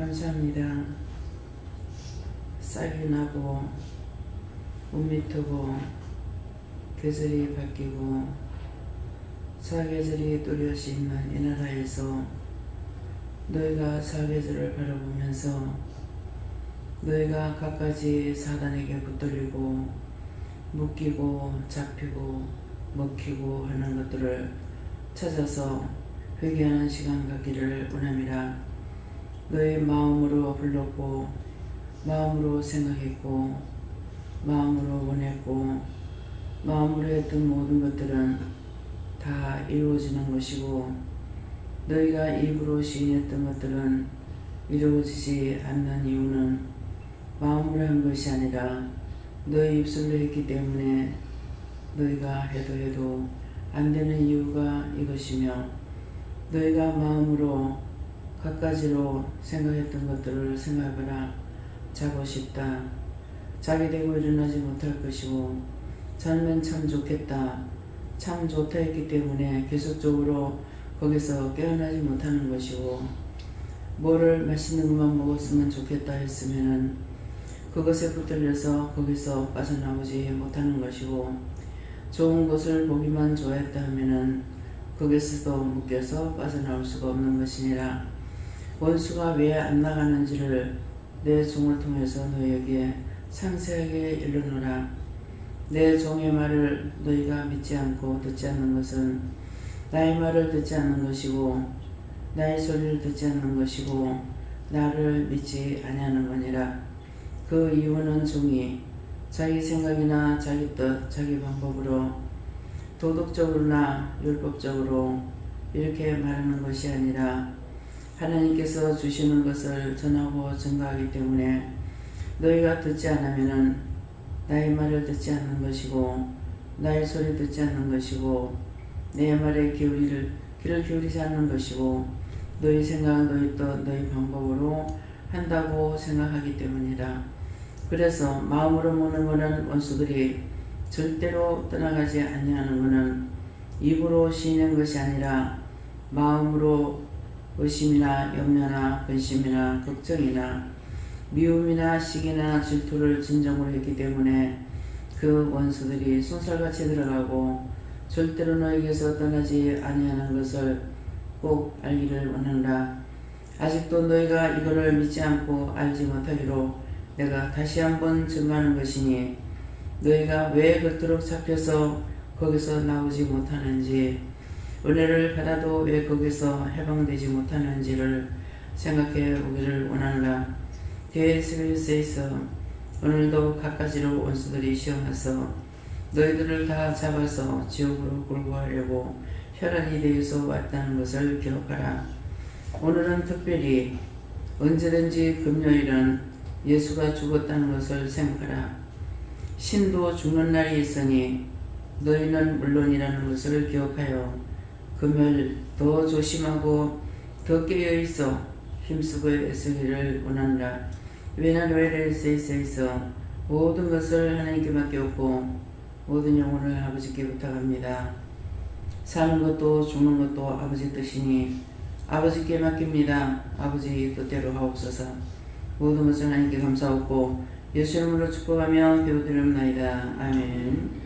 감사합니다. 싹이 나고 운미 트고 계절이 바뀌고 사계절이 뚜렷이 있는 이 나라에서 너희가 사계절을 바라보면서 너희가 갖가지 사단에게 붙들리고 묶이고 잡히고 먹히고 하는 것들을 찾아서 회개하는 시간 갖기를 원함이라. 너희 마음으로 불렀고 마음으로 생각했고 마음으로 원했고 마음으로 했던 모든 것들은 다 이루어지는 것이고 너희가 입으로 시인했던 것들은 이루어지지 않는 이유는 마음으로 한 것이 아니라 너희 입술로 했기 때문에 너희가 해도 안 되는 이유가 이것이며 너희가 마음으로 갖가지로 생각했던 것들을 생각하라. 자고 싶다. 자게 되고 일어나지 못할 것이고 자면 참 좋겠다. 참 좋다 했기 때문에 계속적으로 거기서 깨어나지 못하는 것이고 뭐를 맛있는 것만 먹었으면 좋겠다 했으면은 그것에 붙들려서 거기서 빠져나오지 못하는 것이고 좋은 것을 보기만 좋아했다 하면은 거기서도 묶여서 빠져나올 수가 없는 것이니라. 원수가 왜 안 나가는지를 내 종을 통해서 너희에게 상세하게 일러노라. 내 종의 말을 너희가 믿지 않고 듣지 않는 것은 나의 말을 듣지 않는 것이고 나의 소리를 듣지 않는 것이고 나를 믿지 아니하는 거니라. 그 이유는 종이 자기 생각이나 자기 뜻, 자기 방법으로 도덕적으로나 율법적으로 이렇게 말하는 것이 아니라 하나님께서 주시는 것을 전하고 증거하기 때문에 너희가 듣지 않으면은 나의 말을 듣지 않는 것이고 나의 소리 듣지 않는 것이고 내 말에 귀를 기울이지 않는 것이고 너희 생각, 너희 뜻, 너희 방법으로 한다고 생각하기 때문이라. 그래서 마음으로 먹는 것은 원수들이 절대로 떠나가지 아니하는 것은 입으로 시인한 것이 아니라 마음으로 의심이나 염려나 근심이나 걱정이나 미움이나 시기나 질투를 진정으로 했기 때문에 그 원수들이 쏜살같이 들어가고 절대로 너에게서 떠나지 아니하는 것을 꼭 알기를 원한다. 아직도 너희가 이거를 믿지 않고 알지 못하기로 내가 다시 한번 증거하는 것이니 너희가 왜 그토록 잡혀서 거기서 나오지 못하는지 은혜를 받아도 왜 거기서 해방되지 못하는지를 생각해 보기를 원하노라. 대스에서 오늘도 갖가지로 원수들이 시험해서 너희들을 다 잡아서 지옥으로 끌고 가려고 혈안이 되어서 왔다는 것을 기억하라. 오늘은 특별히 언제든지 금요일은 예수가 죽었다는 것을 생각하라. 신도 죽는 날이 있으니 너희는 물론이라는 것을 기억하여 금요일 더 조심하고 더 깨어있어 힘쓰고 애쓰기를 원한다. 왜냐하면 모든 것을 하나님께 맡겼고 모든 영혼을 아버지께 부탁합니다. 사는 것도 죽는 것도 아버지 뜻이니 아버지께 맡깁니다. 아버지 뜻대로 하옵소서. 모든 것을 하나님께 감사하고 예수 이름으로 축복하며 기도드립나이다. 아멘.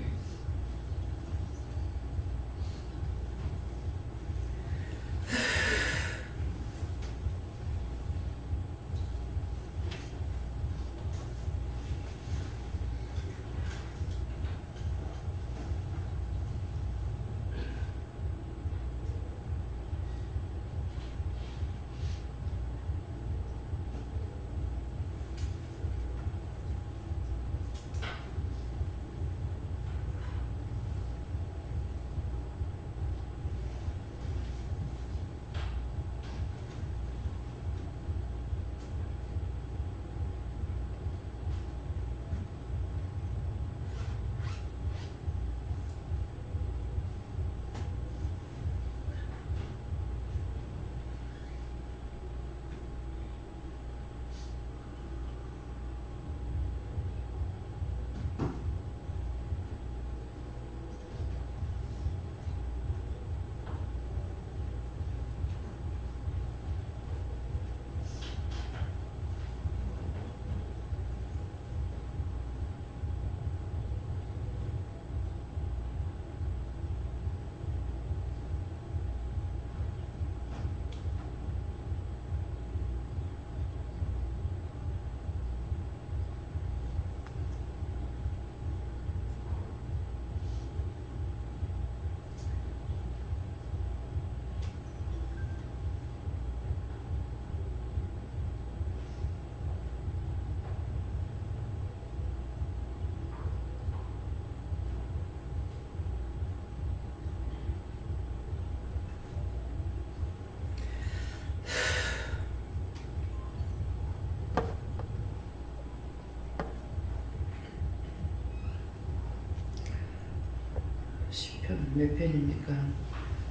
몇 편입니까?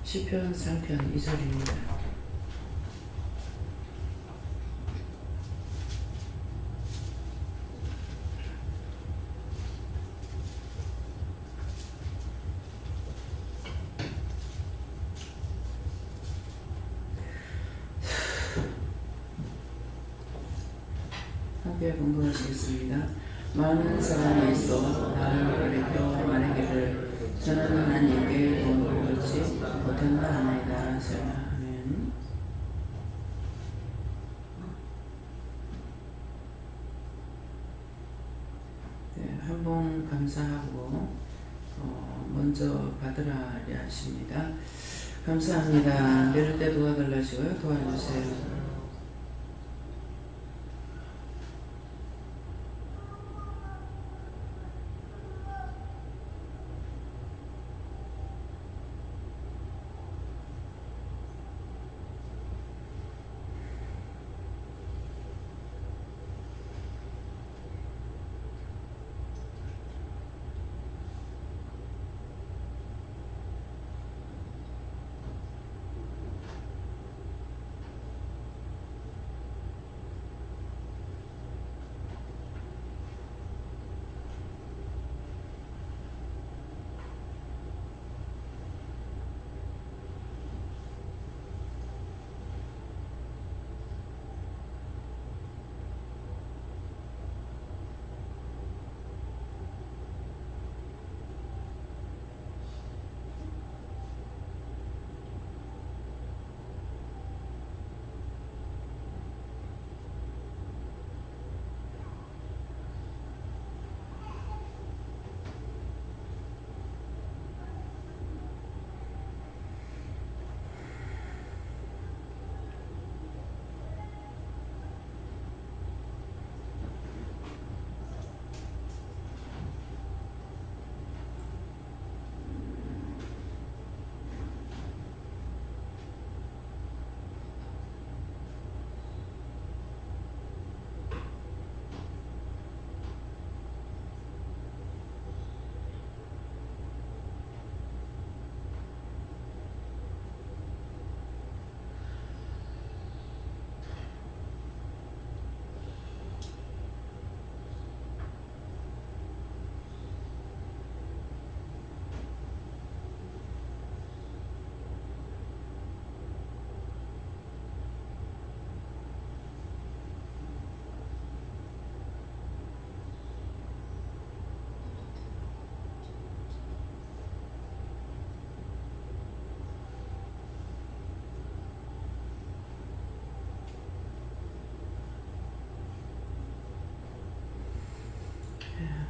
시편 3편 2절입니다. 함께 공부하시겠습니다. 많은 사람이 있어 나를 가리켜 말하기를 저는 하나님께 돈을 얻지 못한다 하나이다. 아멘. 네, 한번 감사하고 먼저 받으라 하십니다. 감사합니다. 내릴 때 도와달라시고요. 도와주세요.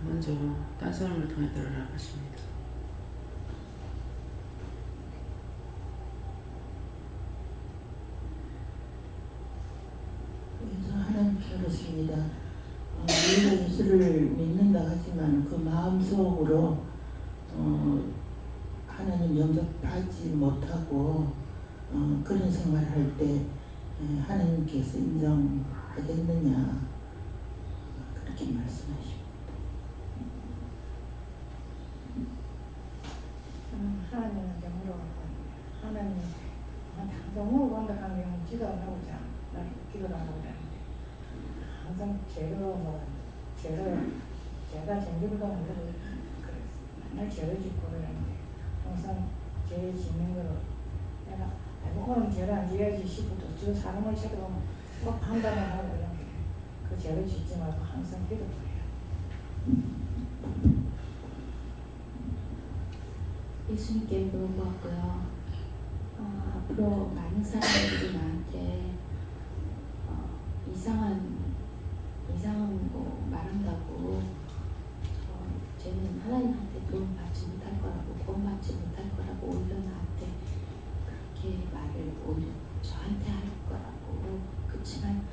먼저 딴 사람을 통해 들으라 하십니다. 그래서 하나님께 그렇습니다. 우리가 예수를 믿는다 하지만 그 마음속으로 하나님 영접하지 못하고 그런 생활을 할 때 하나님께서 인정하겠느냐 그렇게 말씀하십니다. 하나님한테 물어봤고 하나님 너무 완벽한 경우 기도 안 하고 기도를 안 하고 그러는데 항상 제가 전기불도 만들고 그랬어요. 맨날 죄를 짓고 그러는데 항상 죄 짓는 거로 내가 오늘 죄를 안 지어야지 싶어도 저 사람을 쳐다보면 꼭 판단을 하고 이렇게 그 죄를 짓지 말고 항상 기도를 해요. 예수님께 물어보았고요. 앞으로 많은 사람들이 나한테 이상한 거 말한다고 쟤는 하나님한테 도움 받지 못할 거라고 구원받지 못할 거라고 오히려 나한테 그렇게 말을 오히려 저한테 할 거라고 그렇지만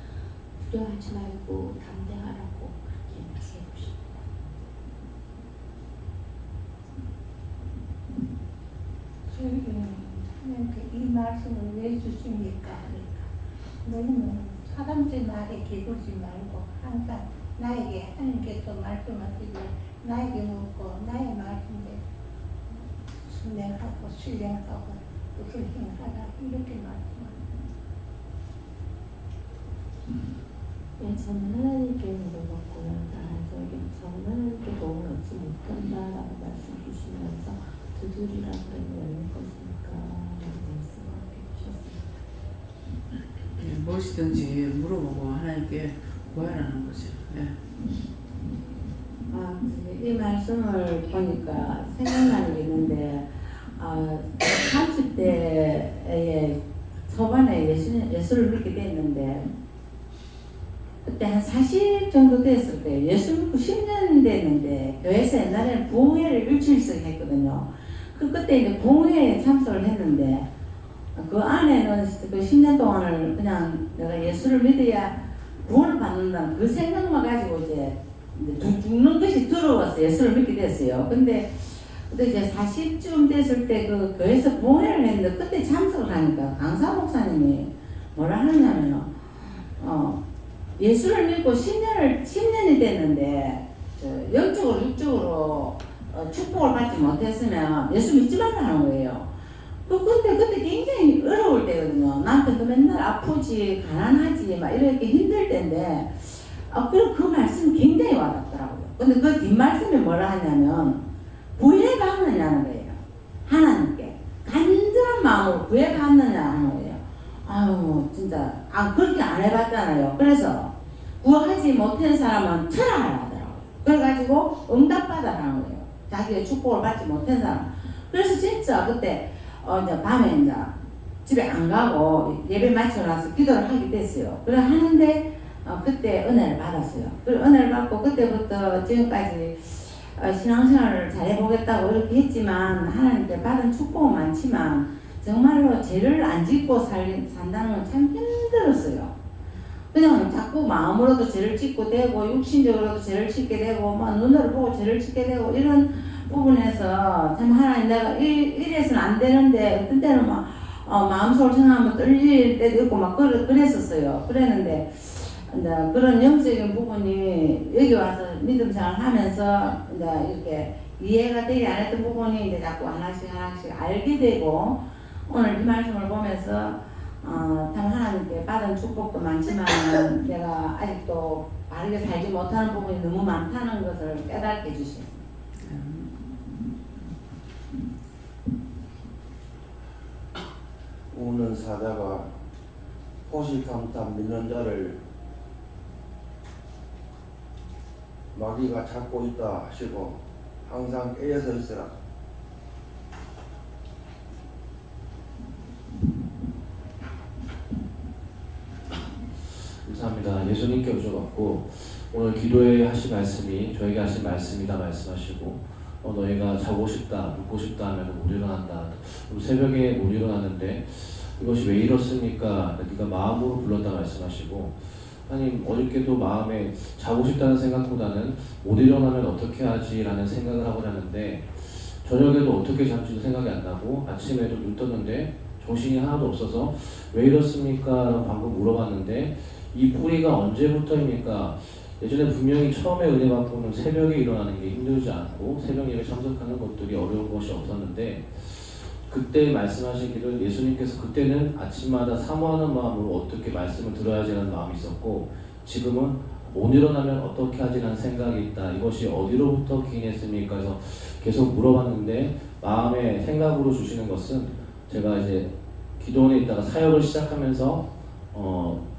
두려워하지 말고 담대하라고 그렇게 말씀해 주십니다. 저에게는 하나님께 이 말씀을 왜 주십니까? 그러니까 너희는 사람들 말에 기대지 말고 항상 나에게 하나님께서 말씀하시고 나에게 묻고 나의 말씀에 순례하고 신뢰하고 또 힐링하다 이렇게 말씀하시는 예, 저는 하나님께 물어봤고 나서 저는 하나님께 도움을 얻지 못한다라고 말씀 주시면서 두드리라 그러면 열릴 것이니까 라고 말씀을 해주셨습니다. 무엇이든지 물어보고 하나님께 구하라는 거죠. 예. 이 말씀을 보니까 생각나는 게 있는데 30대에 초반에 예수를 믿게 됐는데 그때 한 40 정도 됐을 때 예수 믿고 10년 됐는데 교회에서 옛날에는 부흥회를 일주일씩 했거든요. 그때 이제 부흥회에 참석을 했는데 그 안에는 그 10년 동안을 그냥 내가 예수를 믿어야 구원을 받는다는 그 생각만 가지고 이제 죽는 것이 두려워서 예수를 믿게 됐어요. 근데 이제 40쯤 됐을 때 그 교회에서 봉회를 했는데 그때 참석을 하니까 강사 목사님이 뭐라 하느냐면요. 예수를 믿고 10년이 됐는데 영적으로 육적으로 축복을 받지 못했으면 예수 믿지 말라는 거예요. 그때 굉장히 어려울 때거든요. 남편도 맨날 아프지, 가난하지, 막 이렇게 힘들 때인데, 그 말씀이 굉장히 와닿더라고요. 근데 그 뒷말씀이 뭐라 하냐면, 구애받느냐는 거예요. 하나님께. 간절한 마음으로 구애받느냐 하는 거예요. 아유, 진짜, 그렇게 안 해봤잖아요. 그래서, 구하지 못한 사람은 철학을 하더라고요. 그래가지고 응답받아라는 거예요. 자기의 축복을 받지 못한 사람. 그래서 진짜 그때, 이제 밤에 이제 집에 안 가고 예배 마치고 나서 기도를 하게 됐어요. 그래 하는데 그때 은혜를 받았어요. 그리고 은혜를 받고 그때부터 지금까지 신앙생활을 잘해보겠다고 이렇게 했지만 하나님께 받은 축복은 많지만 정말로 죄를 안 짓고 산다는 건 참 힘들었어요. 그냥 자꾸 마음으로도 죄를 짓고 되고 육신적으로도 죄를 짓게 되고 막 눈으로 보고 죄를 짓게 되고 이런 부분에서 참 하나님 내가 이래서는 안 되는데 어떤 때는 막 마음속으로 생각하면 떨릴 때도 있고 막 그랬었어요. 그랬는데 이제 그런 영적인 부분이 여기 와서 믿음 생활 하면서 이제 이렇게 이해가 되지 않았던 부분이 이제 자꾸 하나씩 알게 되고 오늘 이 말씀을 보면서 참 하나님께 받은 축복도 많지만 내가 아직도 바르게 살지 못하는 부분이 너무 많다는 것을 깨닫게 해주시고 우는 사자가 호시탐탐 믿는 자를 마귀가 잡고 있다 하시고 항상 깨어서 있으라. 감사합니다. 예수님께 오셔갖고 오늘 기도에 하신 말씀이 저에게 하신 말씀이다 말씀하시고 너희가 자고 싶다, 눕고 싶다 하면 못 일어난다. 새벽에 못 일어났는데 이것이 왜 이렇습니까? 네가 마음으로 불렀다 말씀하시고 하나님 어저께도 마음에 자고 싶다는 생각보다는 못 일어나면 어떻게 하지? 라는 생각을 하고 자는데 저녁에도 어떻게 잠지도 생각이 안 나고 아침에도 눈 떴는데 정신이 하나도 없어서 왜 이렇습니까? 라고 방금 물어봤는데 이 뿌리가 언제부터입니까? 예전에 분명히 처음에 은혜 받고는 새벽에 일어나는 게 힘들지 않고 새벽 예배 참석하는 것들이 어려운 것이 없었는데 그때 말씀하시기를 예수님께서 그때는 아침마다 사모하는 마음으로 어떻게 말씀을 들어야지라는 마음이 있었고 지금은 못 일어나면 어떻게 하지라는 생각이 있다. 이것이 어디로부터 기인했습니까? 그래서 계속 물어봤는데 마음의 생각으로 주시는 것은 제가 이제 기도원에 있다가 사역을 시작하면서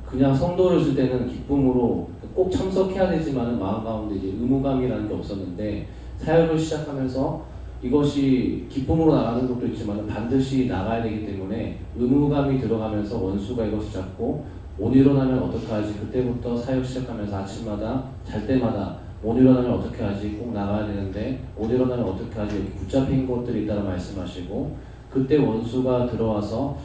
그냥 성도를 쓸 때는 기쁨으로 꼭 참석해야 되지만은 마음 가운데 이제 의무감이라는 게 없었는데 사역을 시작하면서 이것이 기쁨으로 나가는 것도 있지만 반드시 나가야 되기 때문에 의무감이 들어가면서 원수가 이것을 잡고 못 일어나면 어떡하지? 그때부터 사역 시작하면서 아침마다 잘 때마다 못 일어나면 어떻게 하지? 꼭 나가야 되는데 못 일어나면 어떻게 하지? 이렇게 붙잡힌 것들이 있다고 말씀하시고 그때 원수가 들어와서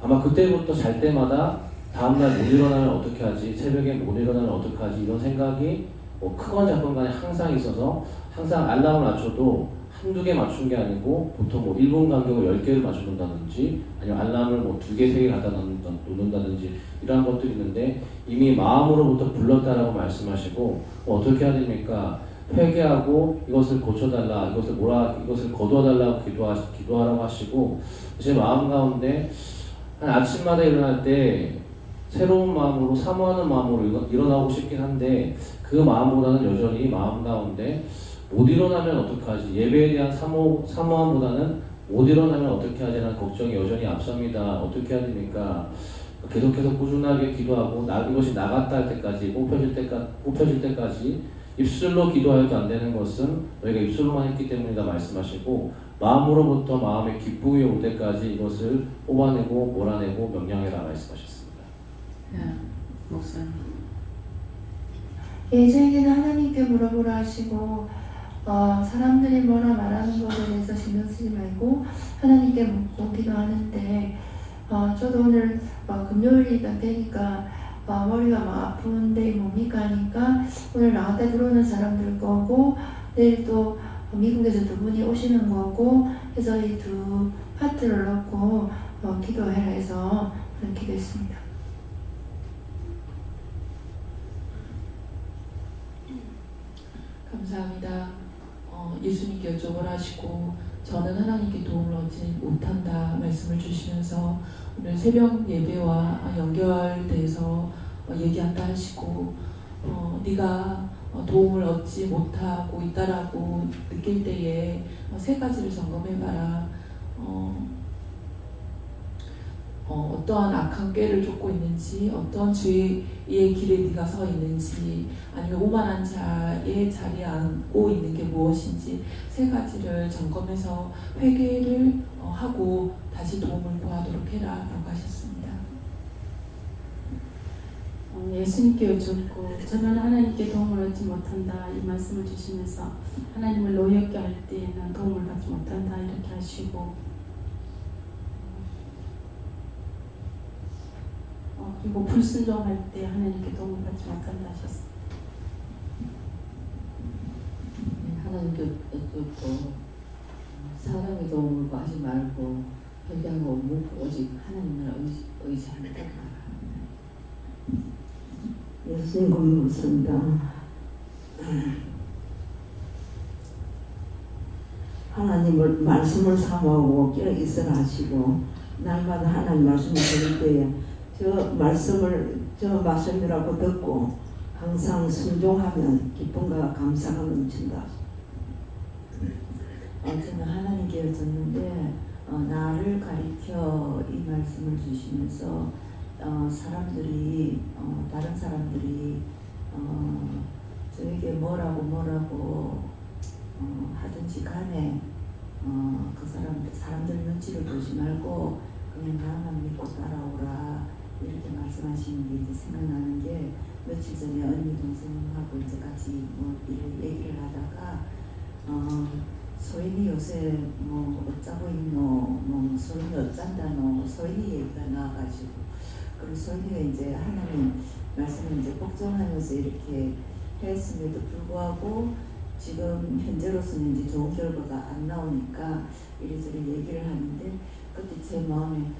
아마 그때부터 잘 때마다 다음날 못 일어나면 어떻게 하지? 새벽에 못 일어나면 어떻게 하지? 이런 생각이 뭐 크건 작건 간에 항상 있어서 항상 알람을 맞춰도 한두 개 맞춘 게 아니고 보통 뭐 1분 간격을 10개를 맞춰놓는다든지 아니면 알람을 뭐 2개, 3개 갖다 놓는다든지 이런 것들이 있는데 이미 마음으로부터 불렀다라고 말씀하시고 어떻게 해야 됩니까? 회개하고 이것을 고쳐달라, 이것을 거두어달라고 기도하라고 하시고, 제 마음 가운데 한 아침마다 일어날 때 새로운 마음으로 사모하는 마음으로 일어나고 싶긴 한데 그 마음보다는 여전히 마음 가운데 못 일어나면 어떡하지, 예배에 대한 사모함보다는 못 일어나면 어떻게 하지라는 걱정이 여전히 앞섭니다. 어떻게 해야 됩니까? 계속해서 꾸준하게 기도하고 이것이 나갔다 할 때까지 뽑혀질 때까지 입술로 기도해도 안 되는 것은 너희가 입술로만 했기 때문이다 말씀하시고, 마음으로부터 마음의 기쁨이 올 때까지 이것을 뽑아내고 몰아내고 명령해라 말씀하셨습니다. 네, 목사님. 예, 저에게는 하나님께 물어보라 하시고, 사람들이 뭐라 말하는 것에 대해서 신경 쓰지 말고 하나님께 묻고 기도하는데, 저도 오늘 금요일이 딱 되니까 머리가 막 아픈데 뭡니까 하니까 오늘 나한테 들어오는 사람들 거고 내일 또 미국에서 두 분이 오시는 거고 해서 이 두 파트를 넣고 기도해라 해서 기도했습니다. 감사합니다. 예수님께 여쭤보라 하시고 저는 하나님께 도움을 얻지 못한다 말씀을 주시면서 오늘 새벽 예배와 연결돼서 얘기한다 하시고, 네가 도움을 얻지 못하고 있다라고 느낄 때에 세 가지를 점검해봐라. 어떠한 악한 꾀를 쫓고 있는지, 어떠한 죄의 길에 네가 서 있는지, 아니면 오만한 자의 자리에 앉고 있는 게 무엇인지 세 가지를 점검해서 회개를 하고 다시 도움을 구하도록 해라 라고 하셨습니다. 예수님께 여쭙고 저는 하나님께 도움을 얻지 못한다 이 말씀을 주시면서 하나님을 노엽게 할 때에는 도움을 받지 못한다 이렇게 하시고, 그리고 불순종할 때 하나님께 도움을 받지 못한다 하셨습니다. 하나님께 여쭙고 사람의 도움을 구하지 말고 회개하고 묻고 오직 하나님을 의지한다. 예수님 묻습니다. 하나님을 말씀을 사모하고 끼어 있으라 하시고 날마다 하나님 말씀을 들을 때에 저 말씀이라고 듣고 항상 순종하면 기쁨과 감사가 넘친다. 저는 하나님께 여쭙는데 나를 가리켜 이 말씀을 주시면서 사람들이 다른 사람들이 저에게 뭐라고 하든지 간에 그 사람들 눈치를 보지 말고 그냥 나만 믿고 따라오라 이렇게 말씀하시는 게 이제 생각나는 게, 며칠 전에 언니 동생하고 이제 같이 이렇게 얘기를 하다가 소인이 요새 어쩌고 있노, 소인이 어쩐다노, 소인이 얘기가 나와가지고, 그리고 소인이가 이제 하나님 말씀을 이제 복종하면서 이렇게 했음에도 불구하고 지금 현재로서는 이제 좋은 결과가 안 나오니까 이리저리 얘기를 하는데, 그때 제 마음에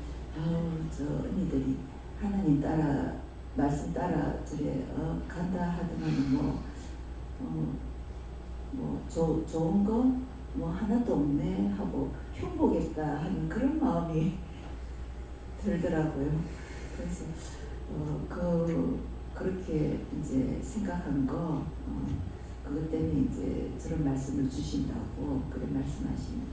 저 언니들이 하나님 따라 말씀 따라 간다 하더만 좋은 거 하나도 없네 하고 흉보겠다 하는 그런 마음이 들더라고요. 그래서 그렇게 이제 생각한 거 그것 때문에 이제 저런 말씀을 주신다고 그런 말씀하십니다.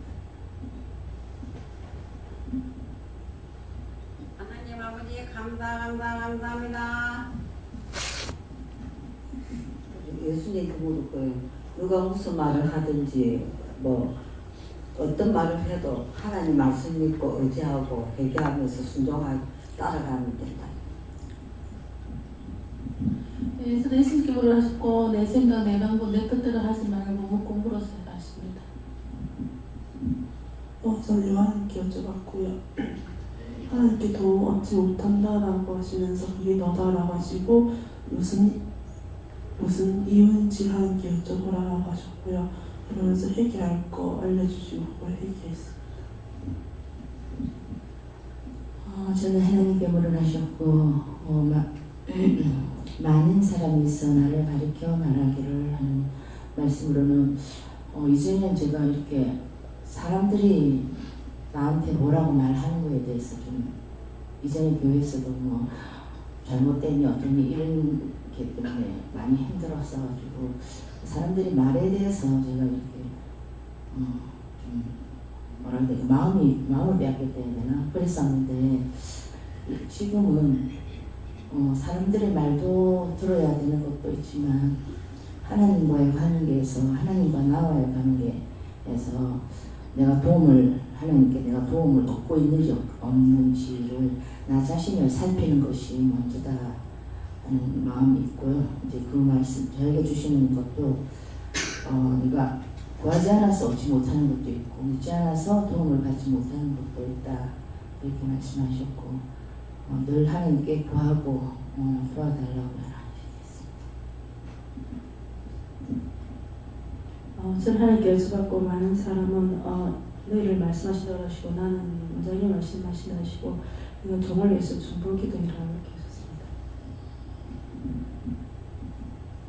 하나님 아버지 감사합니다. 예수님께 물을 거예요. 누가 무슨 말을 하든지 어떤 말을 해도 하나님 말씀 믿고 의지하고 회개하면서 순종하고 따라가면 된다. 그래서 예수님께 물을 하셨고 내 생각 내 방법 내 뜻대로 하지 말고 묻고 물어서 하십니다. 저는 하나님께 여쭤봤고요. 하나님께 도움 얻지 못한다라고 하시면서 그게 너다라고 하시고 무슨 이유인지 하나님께 여쭤보라고 하셨고요. 그러면서 회개할 거 알려주시고 그걸 회개했어요. 저는 하나님께 물을 하셨고 많은 사람이 있어 나를 가리켜 말하기를 하는 말씀으로는 이제는 제가 이렇게 사람들이 나한테 뭐라고 말하는 거에 대해서 좀 이전에 교회에서도 뭐 잘못된 어떤 이런 게 때문에 많이 힘들었어가지고 사람들이 말에 대해서 제가 이렇게 좀 뭐라 해야 되나 마음을 빼앗겼다 해야 되나 그랬었는데 지금은 사람들의 말도 들어야 되는 것도 있지만 하나님과의 관계에서 하나님과 나와의 관계에서 하나님께 내가 도움을 얻고 있는지 없는지를 나 자신을 살피는 것이 먼저다 하는 마음이 있고요. 이제 그 말씀 저에게 주시는 것도 네가 구하지 않아서 얻지 못하는 것도 있고 묻지 않아서 도움을 받지 못하는 것도 있다 이렇게 말씀하셨고 늘 하나님께 구하고 도와달라고 말하시겠습니다. 저는 하나님께 여쭤봤고 많은 사람은 너희를 말씀하시다 하시고 나는 원장님 말씀하시다 하시고 이건 종을 위해서 중보기도이라고 이렇게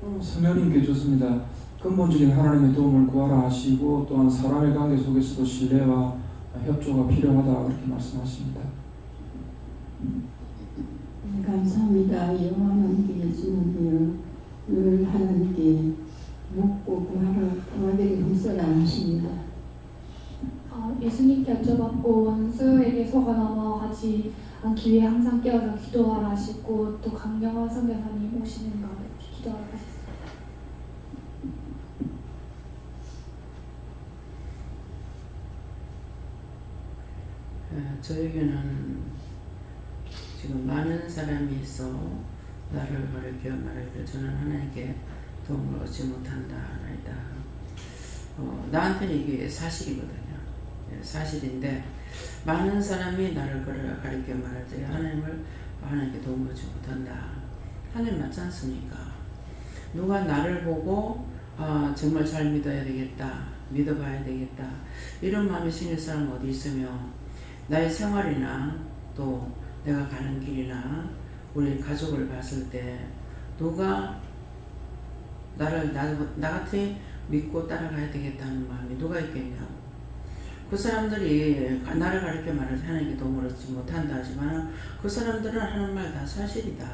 하셨습니다. 성령님께 좋습니다. 근본적인 하나님의 도움을 구하라 하시고 또한 사람의 관계 속에서도 신뢰와 협조가 필요하다 그렇게 말씀하십니다. 감사합니다. 영원한 예수님이요 늘 하나님께 묻고 구하라 구하기를 용서를 안 하십니다. 예수님께 여쭤봤고 원수에게서가 넘어가지 않기 위해 항상 깨어서 기도하라 하시고 또 강경화 선교사님 오시는 거 기도하라 하셨습니다. 저에게는 지금 많은 사람이 있어 나를 가르쳐 말하기를 저는 하나님께 도움을 얻지 못한다 하나이다. 나한테는 이게 사실이거든요. 사실인데 많은 사람이 나를 가르쳐 말할 때 하나님께 도움을 얻지 못한다. 하나님 맞지 않습니까? 누가 나를 보고 정말 잘 믿어야 되겠다. 믿어봐야 되겠다. 이런 마음이 생길 사람 어디 있으며 나의 생활이나 또 내가 가는 길이나 우리 가족을 봤을 때 누가 나를 나같이 믿고 따라가야 되겠다는 마음이 누가 있겠냐고. 그 사람들이 나를 가르쳐 말해서 하나님께 도움을 얻지 못한다 하지만 그 사람들은 하는 말 다 사실이다.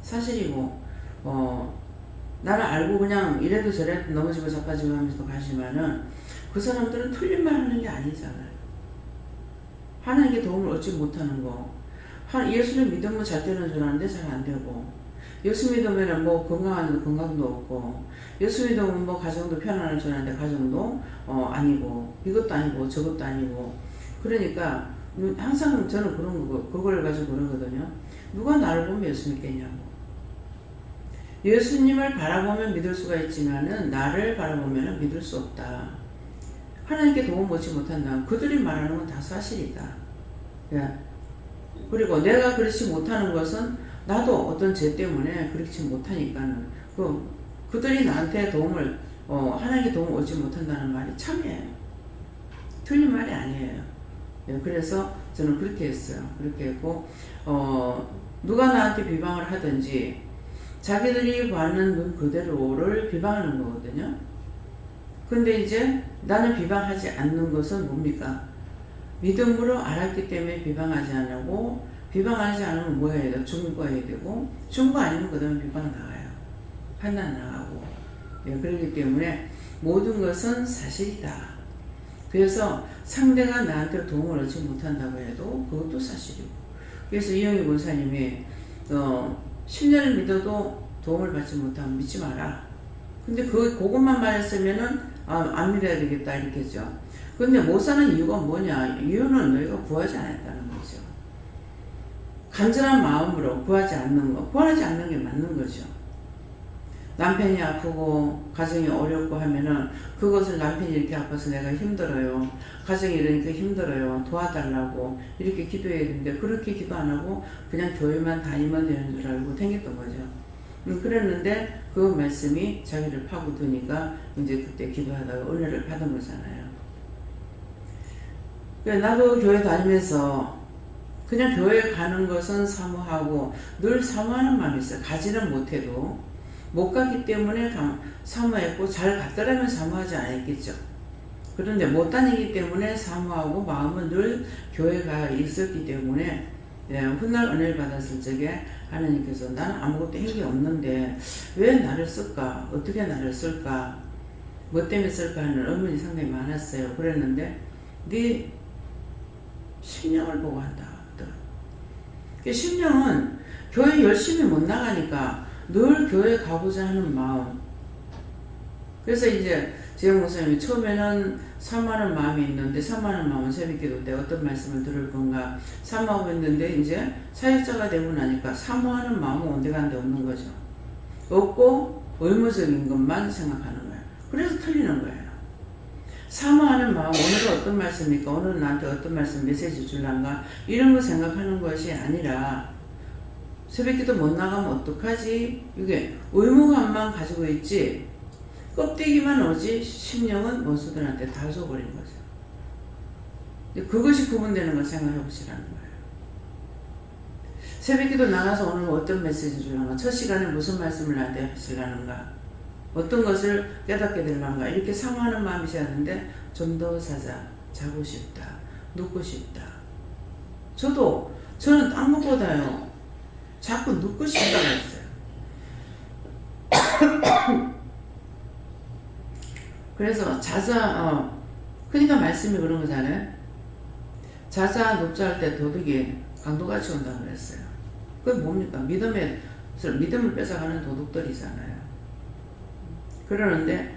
사실이고 나를 알고 그냥 이래도 저래도 넘어지고 자빠지고 하면서 가시면은 그 사람들은 틀린 말 하는 게 아니잖아요. 하나님께 도움을 얻지 못하는 거. 예수를 믿으면 잘 되는 줄 아는데 잘 안 되고, 예수 믿으면 뭐 건강한데 건강도 없고, 예수 믿으면 뭐 가정도 편안할 줄 아는데 가정도 아니고, 이것도 아니고 저것도 아니고. 그러니까 항상 저는 그걸 가지고 그러거든요. 누가 나를 보면 예수 믿겠냐고. 예수님을 바라보면 믿을 수가 있지만은 나를 바라보면 믿을 수 없다. 하나님께 도움 얻지 못한다. 그들이 말하는 건 다 사실이다. 그리고 내가 그렇지 못하는 것은 나도 어떤 죄 때문에 그렇지 못하니까는 그들이 나한테 도움을 하나님께 도움을 얻지 못한다는 말이 참이에요. 틀린 말이 아니에요. 그래서 저는 그렇게 했어요. 그렇게 했고 누가 나한테 비방을 하든지 자기들이 봐는 눈 그대로를 비방하는 거거든요. 근데 이제 나는 비방하지 않는 것은 뭡니까? 믿음으로 알았기 때문에 비방하지 않고, 비방하지 않으면 뭐 해야 돼요? 중보해야 되고, 중보 아니면 그 다음에 비방 나가요. 판단 나가고. 그렇기 때문에 모든 것은 사실이다. 그래서 상대가 나한테 도움을 얻지 못한다고 해도 그것도 사실이고. 그래서 이영희 권사님이 10년을 믿어도 도움을 받지 못하면 믿지 마라. 근데 그것만 말했으면은 안 믿어야 되겠다 이렇게죠. 근데 못 사는 이유가 뭐냐? 이유는 너희가 구하지 않았다는 거죠. 간절한 마음으로 구하지 않는 거, 구하지 않는 게 맞는 거죠. 남편이 아프고 가정이 어렵고 하면은 그것을 남편이 이렇게 아파서 내가 힘들어요. 가정이 이러니까 힘들어요. 도와달라고 이렇게 기도해야 되는데 그렇게 기도 안 하고 그냥 교회만 다니면 되는 줄 알고 댕겼던 거죠. 그랬는데 그 말씀이 자기를 파고드니까 이제 그때 기도하다가 은혜를 받은 거잖아요. 나도 교회 다니면서 그냥 교회 가는 것은 사모하고 늘 사모하는 마음이 있어요. 가지는 못해도 못 가기 때문에 사모했고 잘 갔더라면 사모하지 않았겠죠. 그런데 못 다니기 때문에 사모하고 마음은 늘 교회가 있었기 때문에 훗날 은혜를 받았을 적에 하나님께서 나는 아무것도 한 게 없는데 왜 나를 쓸까? 어떻게 나를 쓸까? 뭐 때문에 쓸까 하는 의문이 상당히 많았어요. 그랬는데 네 심령을 보고 한다. 심령은 교회 열심히 못 나가니까 늘 교회 가고자 하는 마음. 그래서 이제 제 목사님이 처음에는 사모하는 마음이 있는데 사모하는 마음은 새벽기도 때 어떤 말씀을 들을 건가 사모하고 있는데 이제 사역자가 되고 나니까 사모하는 마음은 온데간데 없는 거죠. 없고 의무적인 것만 생각하는 거예요. 그래서 틀리는 거예요. 사모하는 마음, 오늘은 어떤 말씀입니까? 오늘은 나한테 어떤 말씀 메시지 줄란가? 이런 거 생각하는 것이 아니라 새벽기도 못 나가면 어떡하지? 이게 의무감만 가지고 있지 껍데기만 오지 심령은 원수들한테 다 줘버린 거죠. 그것이 구분되는 걸 생각해 보시라는 거예요. 새벽기도 나가서 오늘 어떤 메시지 줄란가? 첫 시간에 무슨 말씀을 나한테 하시려는가? 어떤 것을 깨닫게 되려는가? 이렇게 사모하는 마음이 있어야 하는데 좀 더 자고 싶다. 눕고 싶다. 저는 딴 것보다요. 자꾸 눕고 싶다고 했어요. 그래서 그러니까 말씀이 그런 거잖아요. 자자 눕자 할 때 도둑이 강도같이 온다고 그랬어요. 그게 뭡니까? 믿음을 뺏어가는 도둑들이잖아요. 그러는데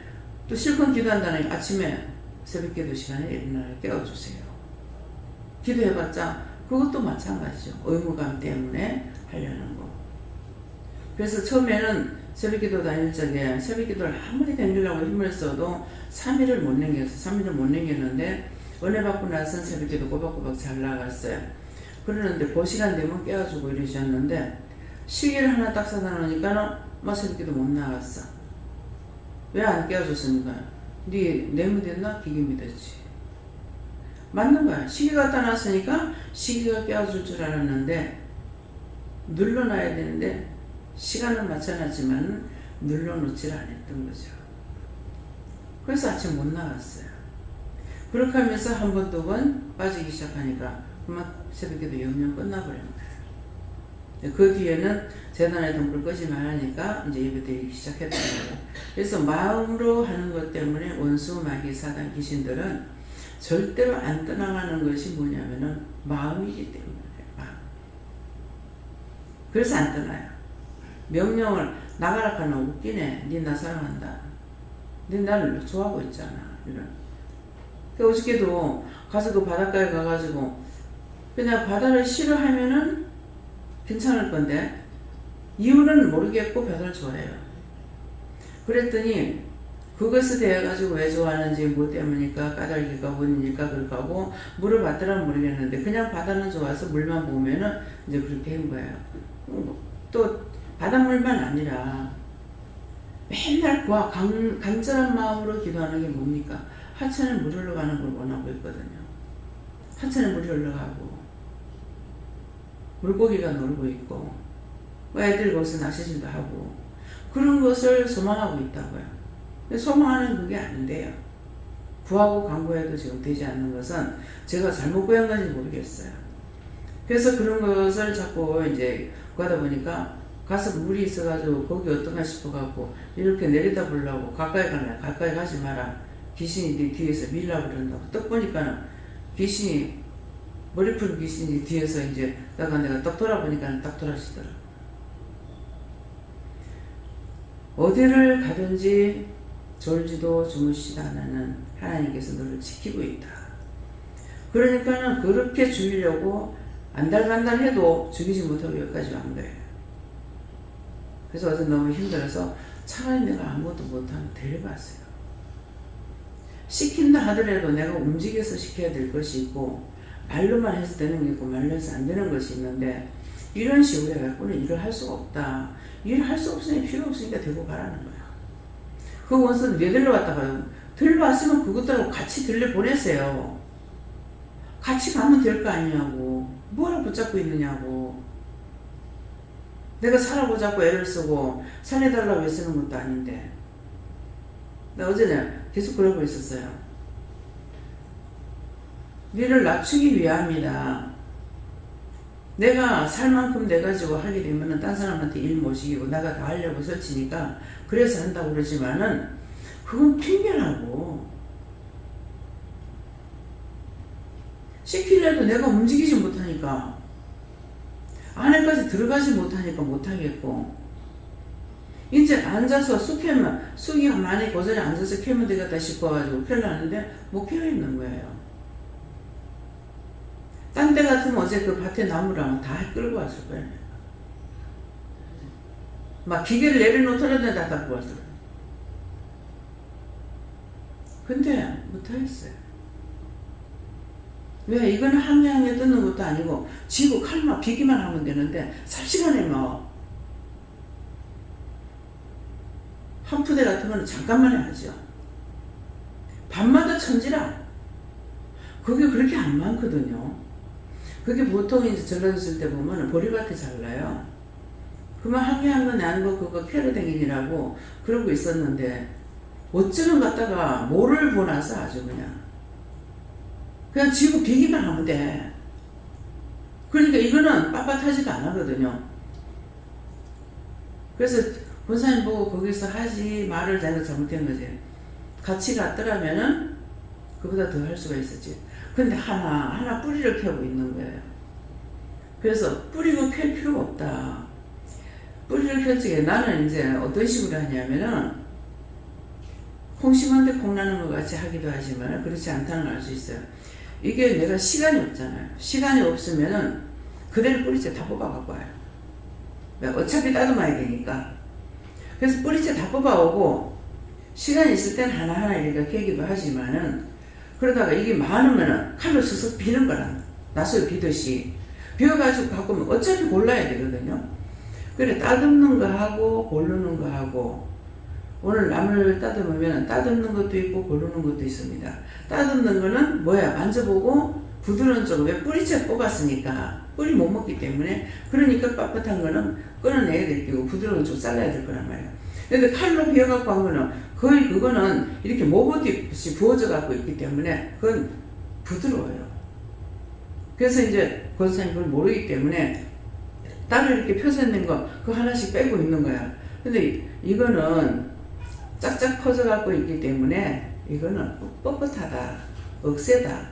또 실컷 기도한다는 아침에 새벽 기도 시간에 일어나 깨워주세요. 기도해봤자 그것도 마찬가지죠. 의무감 때문에 하려는 거. 그래서 처음에는 새벽기도 다닐 적에 새벽기도를 아무리 댕기려고 힘을 써도 3일을 못 남겼는데 은혜 받고 나서는 새벽기도 꼬박꼬박 잘 나갔어요. 그러는데 그 시간 되면 깨워주고 이러셨는데 시계를 하나 딱 사다 놓으니까는 막 새벽기도 못 나갔어. 왜 안 깨워줬습니까? 네 믿었나? 기계 믿었지. 맞는 거야. 시계 갖다 놨으니까 시계가 깨워줄 줄 알았는데 눌러놔야 되는데 시간을 맞춰놨지만 눌러놓질 않았던 거죠. 그래서 아침 못 나갔어요. 그렇게 하면서 한 번, 두 번 빠지기 시작하니까 그만 새벽에도 영영 끝나버린 거예요. 그 뒤에는 재단에 등불 끄지 말라니까 이제 예배 드리기 시작했던 거예요. 그래서 마음으로 하는 것 때문에 원수, 마귀, 사단, 귀신들은 절대로 안 떠나가는 것이 뭐냐면은 마음이기 때문에 마음. 그래서 안 떠나요. 명령을 나가라 하면 웃기네. 니 나 사랑한다. 니 나를 좋아하고 있잖아. 이런. 그러니까 어저께도 가서 그 바닷가에 가가지고 그냥 바다를 싫어하면은 괜찮을 건데 이유는 모르겠고 바다를 좋아해요. 그랬더니 그것에 대해 가지고 왜 좋아하는지 뭐 때문일까 까닭일까 원인일까 그렇게 하고 물어봤더라 모르겠는데 그냥 바다는 좋아서 물만 보면은 이제 그렇게 한 거예요. 또 바닷물만 아니라 맨날 간절한 마음으로 기도하는 게 뭡니까? 하천에 물이 흘러가는 걸 원하고 있거든요. 하천에 물이 흘러가고 물고기가 놀고 있고 애들 거기서 낚시질도 하고 그런 것을 소망하고 있다고요. 소망하는 그게 안 돼요. 구하고 간구해도 지금 되지 않는 것은 제가 잘못 구한 건지 모르겠어요. 그래서 그런 것을 자꾸 이제 구하다 보니까 가서 물이 있어가지고 거기 어떤가 싶어갖고 이렇게 내리다 보려고 가까이 가지 마라. 귀신이 네 뒤에서 밀라고 그런다고. 딱 보니까는 귀신이 머리 푸른 귀신이 뒤에서 이제 내가 딱 돌아보니까 딱 돌아지더라고. 어디를 가든지 졸지도 주무시다 하는 하나님께서 너를 지키고 있다. 그러니까는 그렇게 죽이려고 안달간달 해도 죽이지 못하고 여기까지 온 거예요. 그래서 어제 너무 힘들어서 차라리 내가 아무것도 못하면 데려갔어요. 시킨다 하더라도 내가 움직여서 시켜야 될 것이 있고 말로만 해서 되는 게 있고 말로 해서 안 되는 것이 있는데 이런 식으로 해갖고는 일을 할 수가 없다. 일을 할 수 없으니 필요 없으니까 데리고 가라는 거야. 그 원수는 왜 들러갔다가 들러왔으면 그것들하고 같이 들려보내세요. 같이 가면 될 거 아니냐고. 뭐하러 붙잡고 있느냐고. 내가 살아보자고 애를 쓰고 살려달라고 애쓰는 것도 아닌데. 나 어제는 계속 그러고 있었어요. 니를 낮추기 위함이다. 내가 살 만큼 내가지고 하게 되면은 딴 사람한테 일 못 시키고 내가 다 하려고 설치니까 그래서 한다고 그러지만은 그건 핑계라고. 시키려도 내가 움직이지 못하니까, 안에까지 들어가지 못하니까 못하겠고, 이제 앉아서 쑥이 많이 고전에 앉아서 캐면 되겠다 싶어가지고 펴려는데 못 펴 있는 거예요. 딴 데 같으면 어제 그 밭에 나무랑 다 끌고 왔을 거예요. 막 기계를 내려놓더라도 다 갖고 왔을 거예요. 근데 못하겠어요. 왜? 이거는 한 명에 뜯는 것도 아니고 쥐고 칼만 비기만 하면 되는데 삽시간에 뭐 한 푸대 같은 거는 잠깐만에 하죠. 밤마다 천지라. 그게 그렇게 안 많거든요. 그게 보통 이제 전라도쓸 때 보면 보리밭에 잘라요. 그만 한 개 한 거 나는 거 그거 캐러댕긴이라고 그러고 있었는데 어쩌면 갖다가 뭐를 보나서 아주 그냥 쥐고 비기만 하면 돼. 그러니까 이거는 빳빳하지가 안 하거든요. 그래서 권사님 보고 거기서 하지 말을 내가 잘못한 거지. 같이 갔더라면은 그보다 더 할 수가 있었지. 근데 하나 뿌리를 캐고 있는 거예요. 그래서 뿌리고 캘 필요가 없다. 뿌리를 펼 적에 나는 이제 어떤 식으로 하냐면은 콩 심은데 콩 나는 것 같이 하기도 하지만 그렇지 않다는 걸 알 수 있어요. 이게 내가 시간이 없잖아요. 시간이 없으면은 그대로 뿌리째 다 뽑아 갖고 와요. 어차피 따듬어야 되니까. 그래서 뿌리째 다 뽑아오고 시간이 있을 땐 하나하나 이렇게 캐기도 하지만은 그러다가 이게 많으면은 칼로 슥슥 비는 거라. 낫을 비듯이 비워가지고 갖고 오면 어차피 골라야 되거든요. 그래 따듬는 거 하고 고르는 거 하고 오늘 나물 따듬으면 따듬는 것도 있고 고르는 것도 있습니다. 따듬는 거는 뭐야? 만져보고 부드러운 쪽은 왜 뿌리채 뽑았으니까 뿌리 못 먹기 때문에 그러니까 빳빳한 거는 끊어내야 될 거고 부드러운 쪽 잘라야 될 거란 말이에요. 근데 칼로 비워갖고 한 거는 거의 그거는 이렇게 모버듯이 부어져 갖고 있기 때문에 그건 부드러워요. 그래서 이제 권사님 그걸 모르기 때문에 딸을 이렇게 펴서 있는 거 그거 하나씩 빼고 있는 거야. 근데 이거는 짝짝 퍼져 갖고 있기 때문에 이거는 뻣뻣하다, 억세다.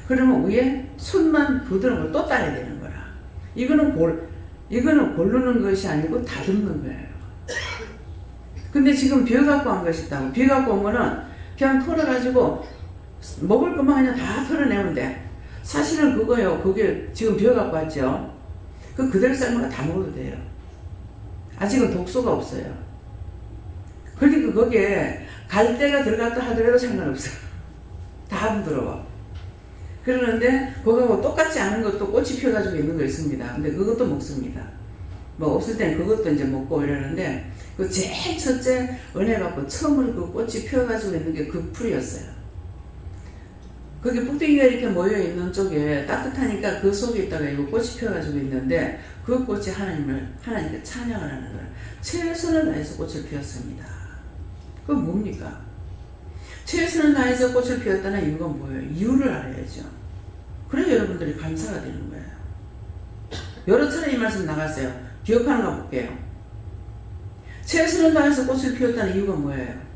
그러면 위에 손만 부드러운 걸 또 따야 되는 거라. 이거는 고르는 것이 아니고 다듬는 거예요. 근데 지금 비워갖고 한 것이 있다고. 비워갖고 온 거는 그냥 털어가지고 먹을 것만 그냥 다 털어내면 돼. 사실은 그거요. 그게 지금 비워갖고 왔죠. 그대로 삶은 거 다 먹어도 돼요. 아직은 독소가 없어요. 그러니까 거기에 갈대가 들어갔다 하더라도 상관없어요. 다 부드러워. 그러는데 그거하고 똑같지 않은 것도 꽃이 피어가지고 있는 거 있습니다. 근데 그것도 먹습니다. 뭐 없을 땐 그것도 이제 먹고 이러는데 그 제일 첫째 은혜 받고 처음으로 그 꽃이 피어가지고 있는 게 그 풀이었어요. 거기 꼭대기가 이렇게 모여있는 쪽에 따뜻하니까 그 속에 있다가 이거 꽃이 피어가지고 있는데 그 꽃이 하나님께 찬양을 하는 거예요. 최선을 다해서 꽃을 피웠습니다. 그건 뭡니까? 최선을 다해서 꽃을 피웠다는 이유가 뭐예요? 이유를 알아야죠. 그래야 여러분들이 감사가 되는 거예요. 여러 차례 이 말씀 나갔어요. 기억하는 거 볼게요. 최선을 다해서 꽃을 피웠다는 이유가 뭐예요?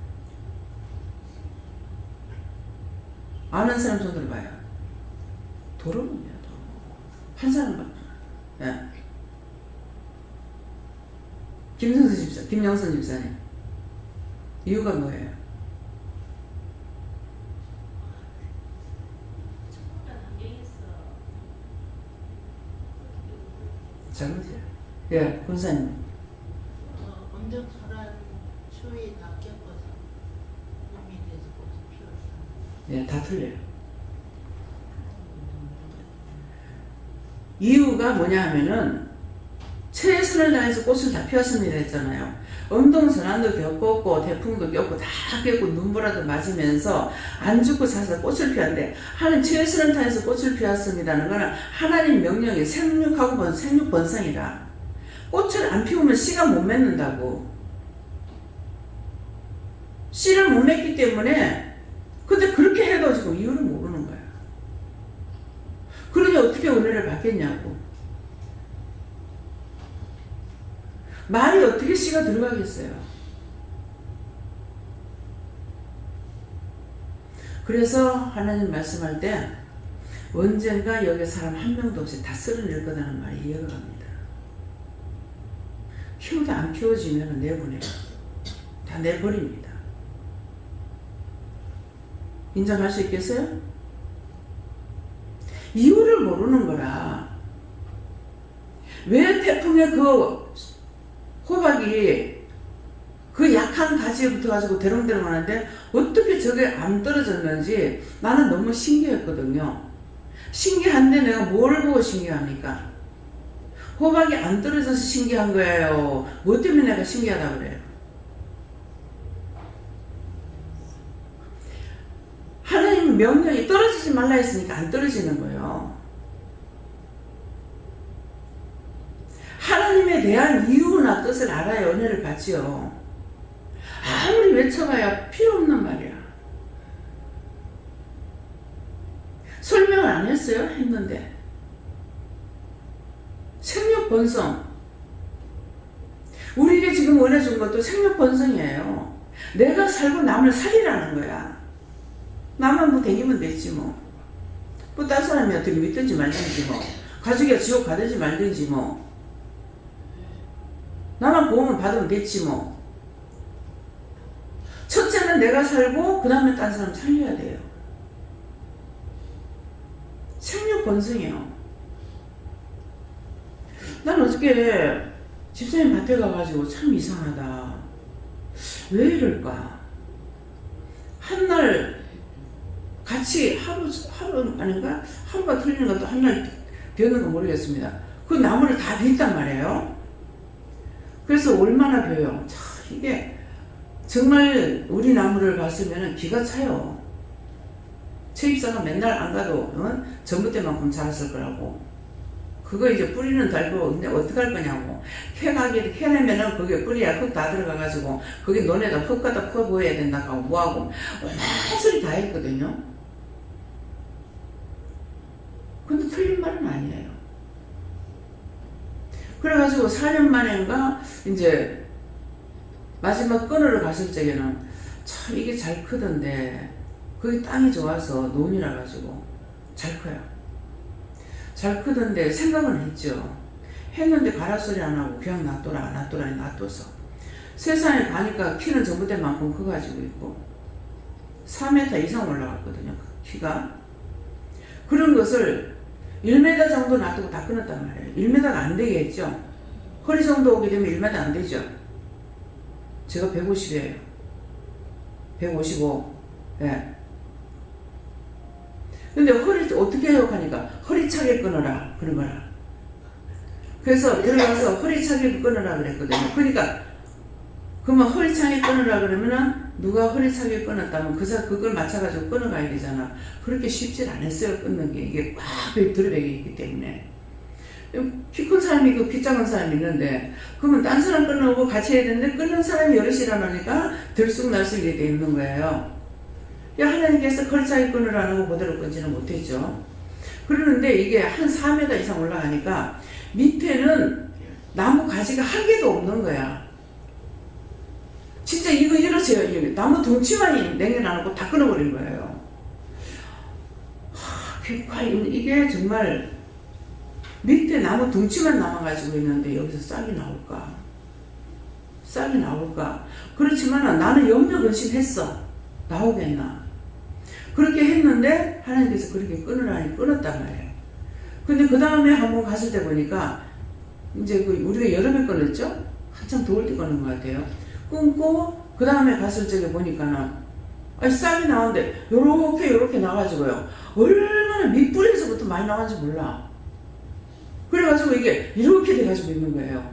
아는 사람 손 들어봐요. 도로는요, 도로. 한 사람밖에. 예. 김영선 집사님. 이유가 뭐예요? 잘못이에요. 예, 권사님. 언덕설한 추위에 다 겪어서 몸이 돼서 꽃이 피웠어. 예, 다 틀려요. 이유가 뭐냐 하면은 최선을 다해서 꽃을 다 피웠습니다 했잖아요. 엄동선한도 겪었고 태풍도 겪고 다 겪고 눈보라도 맞으면서 안 죽고 사서 꽃을 피웠는데 하나님 최선을 다해서 꽃을 피웠습니다는 거는 하나님 명령이 생육하고 생육번성이라 꽃을 안 피우면 씨가 못 맺는다고. 씨를 못 맺기 때문에 근데 그렇게 해도 지금 이유를 모르는 거야. 그러니 어떻게 은혜를 받겠냐고. 말이 어떻게 씨가 들어가겠어요. 그래서 하나님 말씀할 때 언젠가 여기 사람 한 명도 없이 다 쓸어낼 거라는 말이 이해가 갑니다. 키우다 안 키워지면 내보내요. 다 내버립니다. 인정할 수 있겠어요? 이유를 모르는 거라. 왜 태풍에 그 호박이 그 약한 가지에 붙어가지고 대롱대롱 하는데 어떻게 저게 안 떨어졌는지 나는 너무 신기했거든요. 신기한데 내가 뭘 보고 신기합니까? 호박이 안 떨어져서 신기한 거예요. 뭐 때문에 내가 신기하다고 그래요? 하나님 명령이 떨어지지 말라 했으니까 안 떨어지는 거예요. 하나님에 대한 이유나 뜻을 알아야 은혜를 받지요. 아무리 외쳐봐야 필요 없는 말이야. 설명을 안 했어요? 했는데. 생육 번성. 우리에게 지금 은혜 준 것도 생육 번성이에요. 내가 살고 남을 살리라는 거야. 나만 뭐 되기면 됐지 뭐. 뭐 다른 사람이 어떻게 믿든지 말든지 뭐. 가족이 지옥 가든지 말든지 뭐. 나만 보험을 받으면 됐지 뭐. 첫째는 내가 살고 그 다음에 다른 사람 살려야 돼요. 생육 번성이요. 난 어저께 집사님 밭에 가가지고 참 이상하다. 왜 이럴까? 한날 같이 하루 아닌가? 하루가 틀리는 것도 한날 비었는 거 모르겠습니다. 그 나무를 다 빗단 말이에요. 그래서 얼마나 벼요. 참 이게 정말 우리 나무를 봤으면 기가 차요. 채입사가 맨날 안 가도 전부 때만큼 자랐을 거라고. 그거 이제 뿌리는 달고 근데 어떡할 거냐고. 캐내면은 거기에 뿌리야 흙 다 들어가가지고 거기 논에다 흙 갖다 퍼 보여야 된다고 뭐하고 얼마나 소리 다 했거든요. 근데 틀린 말은 아니에요. 그래가지고 4년 만인가 이제 마지막 끊으러 갔을 적에는 참 이게 잘 크던데 거기 땅이 좋아서 논이라 가지고 잘 커요. 잘 크던데 생각은 했죠. 했는데 가라 소리 안 하고 그냥 놔둬라 놔둬서 세상에 가니까 키는 전부 때만큼 커가지고 있고 4m 이상 올라갔거든요. 키가. 그런 것을 1m 정도 놔두고 다 끊었단 말이에요. 1m가 안 되게 했죠. 허리 정도 오게 되면 1m 안 되죠. 제가 150이에요. 155. 예. 근데 허리 어떻게 해요? 하니까 허리차게 끊어라 그런 거라. 그래서 들어가서 허리차게 끊어라 그랬거든요. 그러니까 그러면 허리차게 끊어라 그러면은 누가 허리차게 끊었다면 그걸 맞춰가지고 끊어가야 되잖아. 그렇게 쉽질 않았어요. 끊는 게 이게 꽉 들어배기 있기 때문에. 키 큰 사람이 있고 키 작은 사람이 있는데 그러면 딴 사람 끊어오고 같이 해야 되는데 끊는 사람이 여럿이라니까 들쑥날쑥 이렇게 돼 있는 거예요. 하나님께서 허리차게 끊으라는 거 그대로 끊지는 못했죠. 그러는데 이게 한 4m 이상 올라가니까 밑에는 나무 가지가 한 개도 없는 거야. 진짜 이거 이러세요. 나무 덩치만 냉겨놔놓고 다 끊어버린 거예요. 이게 정말 밑에 나무 덩치만 남아가지고 있는데 여기서 싹이 나올까? 싹이 나올까? 그렇지만 나는 염려근심했어. 나오겠나? 그렇게 했는데 하나님께서 그렇게 끊으라니 끊었단 말이에요. 근데 그 다음에 한번 갔을 때 보니까 이제 우리가 여름에 끊었죠? 한참 더울 때 끊은 것 같아요. 끊고 그 다음에 갔을 적에 보니까는 싹이 나오는데 요렇게 나가지고요. 얼마나 밑뿌리에서부터 많이 나간지 몰라. 그래가지고 이게 이렇게 돼가지고 있는 거예요.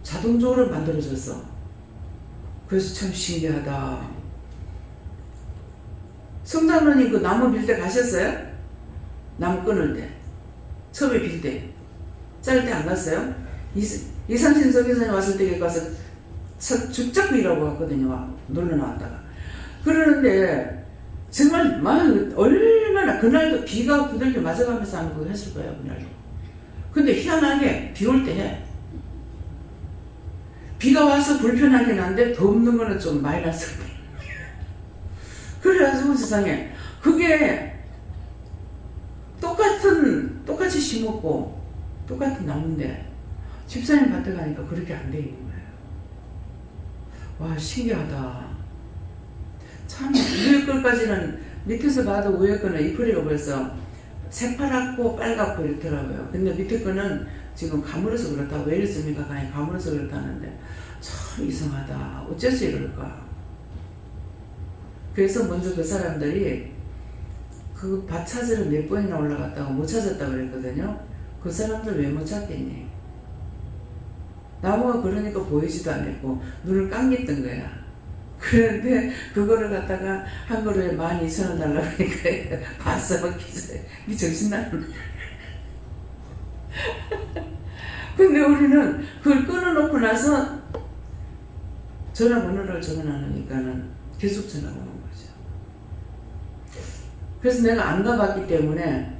자동적으로 만들어졌어. 그래서 참 신기하다. 성장로님 그 나무 빌 때 가셨어요? 나무 끊을 때. 처음에 빌 때. 자를 때 안 갔어요? 이상신 서기관이 왔을 때 여기 가서 죽자고 일하고 왔거든요. 놀러 나왔다가. 그러는데 정말 막 얼마나 그날도 비가 두들겨 맞아가면서 하는 거 했을 거예요. 그날도. 근데 희한하게 비 올 때 해. 비가 와서 불편하긴 한데 덥는 거는 좀 마이너스. 그래가지고 세상에 그게 똑같이 심었고 똑같은 나무인데 집사님 밭에 가니까 그렇게 안 돼 있는 거예요. 와, 신기하다. 참 위에 걸까지는 밑에서 봐도 위에 거는 이파리가 벌써 새파랗고 빨갛고 이렇더라고요. 근데 밑에 거는 지금 가물어서 그렇다. 왜 이랬습니까? 그냥 가물어서 그렇다는데 참 이상하다. 어째서 이럴까? 그래서 먼저 그 사람들이 그 밭 찾으러 몇 번이나 올라갔다가 못 찾았다고 그랬거든요. 그 사람들 왜 못 찾겠니? 나무가 그러니까 보이지도 않았고 눈을 감겼던 거야. 그런데 그거를 갖다가 한 그루에 12,000원 달라고 하니까 봤어. 이 정신 나는. 근데 우리는 그걸 끊어놓고 나서 전화번호를 적어놔놓으니까는 계속 전화가 오는 거죠. 그래서 내가 안 가봤기 때문에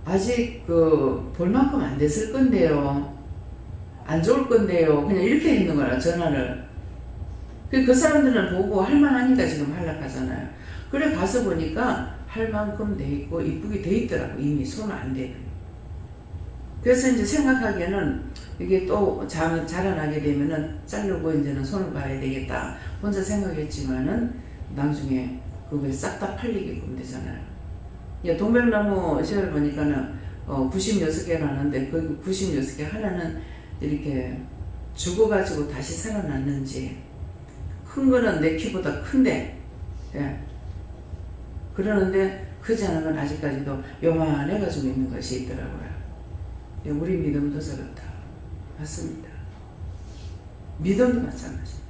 아직 볼 만큼 안 됐을 건데요. 안 좋을 건데요. 그냥 이렇게 있는 거라, 전화를. 그 사람들은 보고 할만하니까 지금 하려고 그래 가서 보니까 할 만큼 돼 있고 이쁘게 돼 있더라고. 이미 손 안 대는. 그래서 이제 생각하기에는 이게 또 자라나게 되면은 자르고 이제는 손을 봐야 되겠다. 혼자 생각했지만은 나중에 그게 싹 다 팔리게끔 되잖아요. 동백나무 시를 보니까는 96개 나는데 그 96개 하나는 이렇게 죽어가지고 다시 살아났는지, 큰 거는 내 키보다 큰데, 예. 그러는데 크지 않은 건 아직까지도 요만해가지고 있는 것이 있더라고요. 예, 우리 믿음도 저렇다. 맞습니다. 믿음도 마찬가지입니다.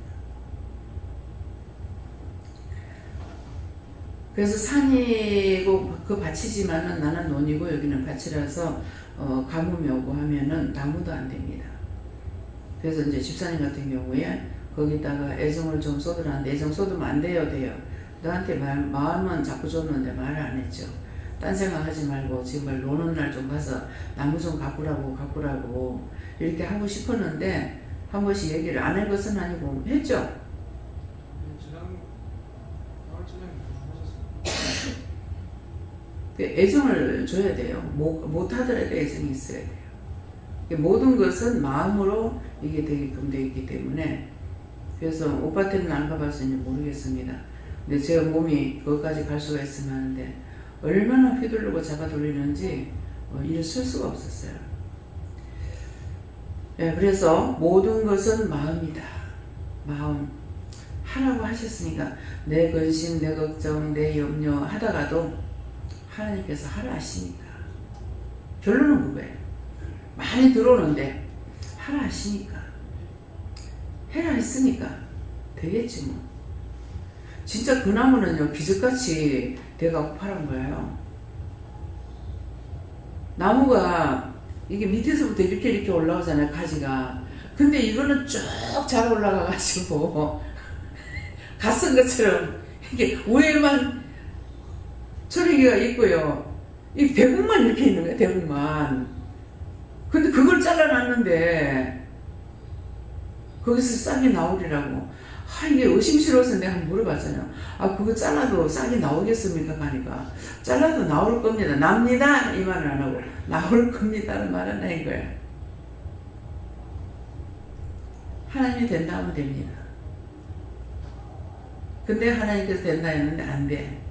그래서 산이고 그 밭이지만은 나는 논이고 여기는 밭이라서 가뭄이 오고 하면은 나무도 안 됩니다. 그래서 이제 집사님 같은 경우에 거기다가 애정을 좀 쏟으라는데 애정 쏟으면 안 돼요. 너한테 마음은 자꾸 줬는데 말을 안 했죠. 딴 생각하지 말고 정말 노는 날 좀 가서 나무 좀 가꾸라고 이렇게 하고 싶었는데 한 번씩 얘기를 안 할 것은 아니고 했죠. 애정을 줘야 돼요. 못하더라도 애정이 있어야 돼요. 모든 것은 마음으로 이게 되게끔 되어 있기 때문에. 그래서 오빠한테는 안 가봤으니 모르겠습니다. 근데 제가 몸이 거기까지 갈 수가 있으면 하는데 얼마나 휘두르고 잡아 돌리는지 일을 쓸 수가 없었어요. 네, 그래서 모든 것은 마음이다. 마음. 하라고 하셨으니까 내 근심, 내 걱정, 내 염려 하다가도 하나님께서 하라 하시니까. 결론은 그거예요. 많이 들어오는데 하라 하시니까. 해라 했으니까 되겠지 뭐. 진짜 그 나무는요 기적같이 돼가고 파란 거예요. 나무가 이게 밑에서부터 이렇게 올라오잖아요, 가지가. 근데 이거는 쭉 잘 올라가가지고 갓 쓴 것처럼 이게 위에만 초리기가 있고요. 이 대국만 이렇게 있는 거예요, 대국만. 근데 그걸 잘라놨는데 거기서 싹이 나오리라고. 이게 의심스러워서 내가 한번 물어봤잖아요. 그거 잘라도 싹이 나오겠습니까? 하니까 잘라도 나올 겁니다. 납니다 이 말은 안 하고 나올 겁니다는 말은 아닌 거예요. 하나님이 된다 하면 됩니다. 근데 하나님께서 된다 했는데 안 돼.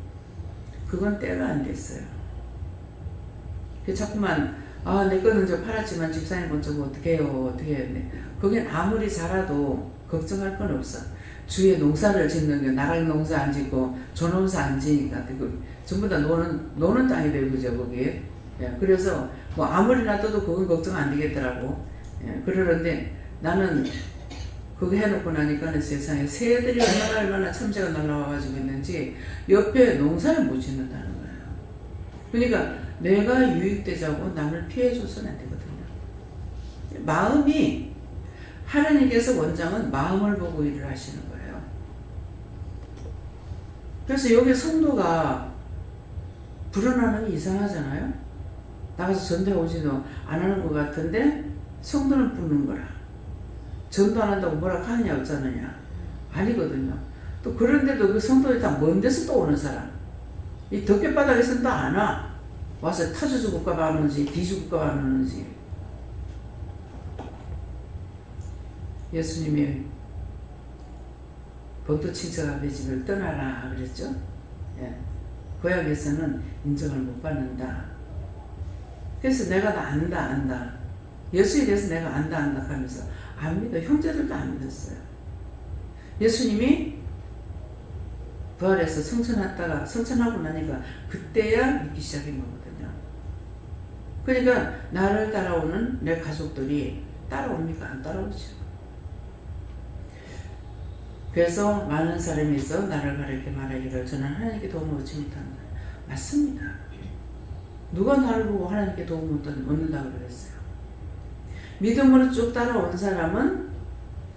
그건 때가 안 됐어요. 자꾸만 내 거는 저 팔았지만 집사님 건 좀 어떻게 해요? 어떻게 해요? 그게 아무리 잘해도 걱정할 건 없어. 주위에 농사를 짓는 게 나랑 농사 안 짓고 조농사 안 지니까 전부 다 노는 땅이 되고 그죠 거기에. 예, 그래서 뭐 아무리 놔둬도 그건 걱정 안 되겠더라고. 예, 그러는데 나는 그거 해놓고 나니까 세상에 새들이 얼마나 참새가 날라와가지고 있는지 옆에 농사를 못 짓는다는 거예요. 그러니까 내가 유익되자고 남을 피해줘서는 안 되거든요. 마음이 하나님께서 원장은 마음을 보고 일을 하시는 거예요. 그래서 여기 성도가 불어나는 게 이상하잖아요. 나가서 전도해 오지도 안 하는 것 같은데 성도는 부르는 거라. 전도 안 한다고 뭐라 하느냐 없잖느냐. 아니거든요. 또 그런데도 그 성도들이 다 먼 데서 또 오는 사람. 이 덕계바닥에서는 또 안 와. 와서 타주 죽을까 봐 하는지 기 죽을까 봐 하는지. 예수님이 본토 친척 아버지 집을 떠나라 그랬죠. 예. 고향에서는 인정을 못 받는다. 그래서 내가 다 안다. 예수에 대해서 내가 안다 하면서 안 믿어. 형제들도 안 믿었어요. 예수님이 부활해서 성천하고 나니까 그때야 믿기 시작한 거거든요. 그러니까 나를 따라오는 내 가족들이 따라옵니까? 안 따라오죠. 그래서 많은 사람이 있어 나를 가르쳐 말하기를 저는 하나님께 도움을 얻지 못한다. 맞습니다. 누가 나를 보고 하나님께 도움을 얻는다고 그랬어요. 믿음으로 쭉 따라온 사람은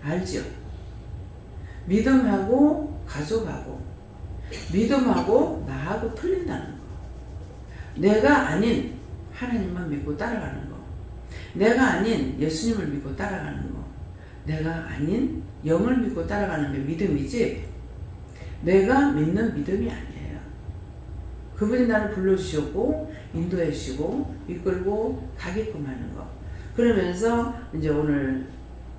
알죠. 믿음하고 가족하고 믿음하고 나하고 틀린다는 거. 내가 아닌 하나님만 믿고 따라가는 거. 내가 아닌 예수님을 믿고 따라가는 거. 내가 아닌 영을 믿고 따라가는 게 믿음이지 내가 믿는 믿음이 아니에요. 그분이 나를 불러주셨고 인도해 주시고 이끌고 가게끔 하는 거. 그러면서 이제 오늘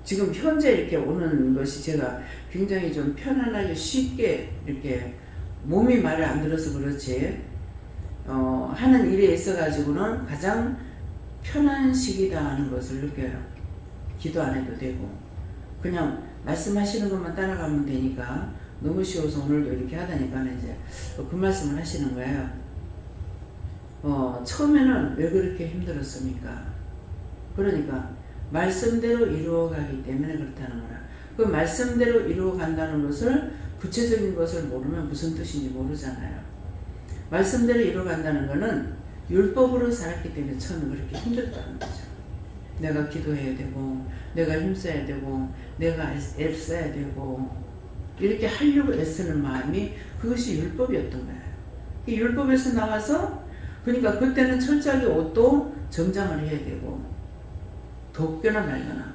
지금 현재 이렇게 오는 것이 제가 굉장히 좀 편안하게 쉽게 이렇게 몸이 말을 안 들어서 그렇지 하는 일에 있어 가지고는 가장 편한 시기다 하는 것을 느껴요. 기도 안 해도 되고 그냥 말씀하시는 것만 따라가면 되니까 너무 쉬워서 오늘도 이렇게 하다니까 이제 그 말씀을 하시는 거예요. 처음에는 왜 그렇게 힘들었습니까? 그러니까 말씀대로 이루어가기 때문에 그렇다는 거라. 그 말씀대로 이루어간다는 것을 구체적인 것을 모르면 무슨 뜻인지 모르잖아요. 말씀대로 이루어간다는 것은 율법으로 살았기 때문에 처음에 그렇게 힘들다는 거죠. 내가 기도해야 되고 내가 힘써야 되고 내가 애써야 되고 이렇게 하려고 애쓰는 마음이 그것이 율법이었던 거예요. 이 율법에서 나와서 그러니까 그때는 철저하게 옷도 정장을 해야 되고 덥거나 말거나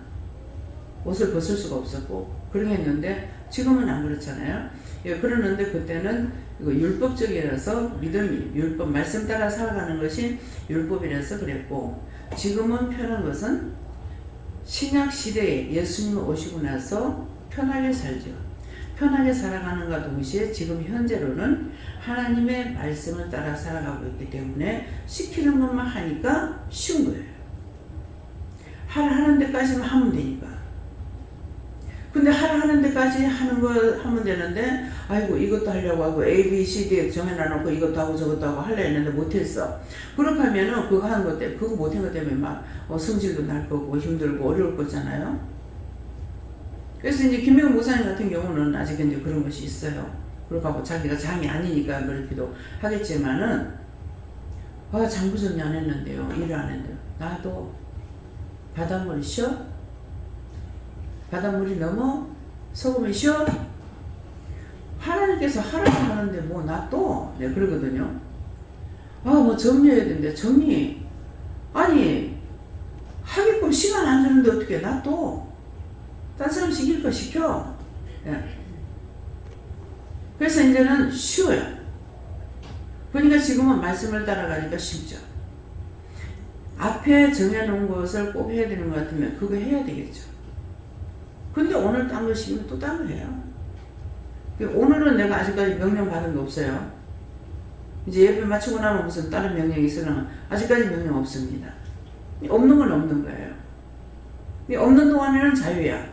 옷을 벗을 수가 없었고 그렇게 했는데 지금은 안 그렇잖아요. 예, 그러는데 그때는 이거 율법적이라서 믿음이 율법 말씀 따라 살아가는 것이 율법이라서 그랬고 지금은 편한 것은 신약 시대에 예수님 오시고 나서 편하게 살죠. 편하게 살아가는가 동시에 지금 현재로는 하나님의 말씀을 따라 살아가고 있기 때문에 시키는 것만 하니까 쉬운 거예요. 하는 데까지만 하면 되니까. 근데 하는 데까지 하는 거 하면 되는데 아이고 이것도 하려고 하고 A, B, C, D 정해놔놓고 이것도 하고 저것도 하고 하려 했는데 못했어. 그렇게 하면은 그거 하는 것 때문에 그거 못한 것 때문에 막 성질도 날 거고 힘들고 어려울 거잖아요. 그래서 이제 김명훈 목사님 같은 경우는 아직 이제 그런 것이 있어요. 그러고 자기가 장이 아니니까 그렇기도 하겠지만은 장부 정리 안 했는데요. 일을 안 했는데요. 나도 바닷물이 쉬어? 바닷물이 넘어? 소금이 쉬어? 하나님께서 하라고 하는데 뭐 나 또? 네, 그러거든요. 뭐 정리해야 되는데 정리 아니 하게끔 시간 안 주는데 어떻게 나 또? 딴 사람 시킬 거 시켜. 네. 그래서 이제는 쉬워요. 그러니까 지금은 말씀을 따라가니까 쉽죠. 앞에 정해놓은 것을 꼭 해야 되는 것 같으면 그거 해야 되겠죠. 근데 오늘 딴 거 시키면 또 딴 거 해요. 오늘은 내가 아직까지 명령 받은 게 없어요. 이제 예배 마치고 나면 무슨 다른 명령이 있으려면 아직까지 명령 없습니다. 없는 건 없는 거예요. 없는 동안에는 자유야.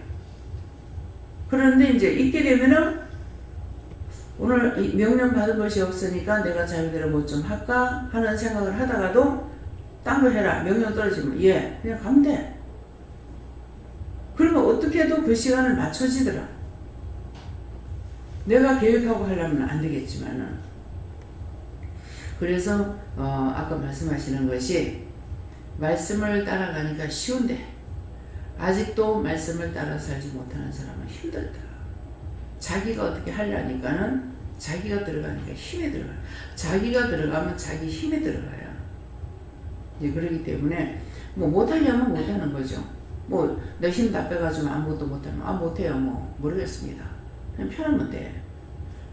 그런데 이제 있게 되면은 오늘 명령 받은 것이 없으니까 내가 자유대로 뭐 좀 할까 하는 생각을 하다가도 딴 거 해라. 명령 떨어지면 그냥 가면 돼. 그러면 어떻게 해도 그 시간을 맞춰지더라. 내가 계획하고 하려면 안 되겠지만은. 그래서 아까 말씀하시는 것이 말씀을 따라가니까 쉬운데 아직도 말씀을 따라 살지 못하는 사람은 힘들다. 자기가 어떻게 하려니까는 자기가 들어가니까 힘에 들어가요. 자기가 들어가면 자기 힘에 들어가요. 이제 그러기 때문에 뭐 못하려면 못하는 거죠. 뭐 내 힘 다 빼가지고 아무것도 못하면 못해요. 뭐 모르겠습니다. 그냥 편하면 돼.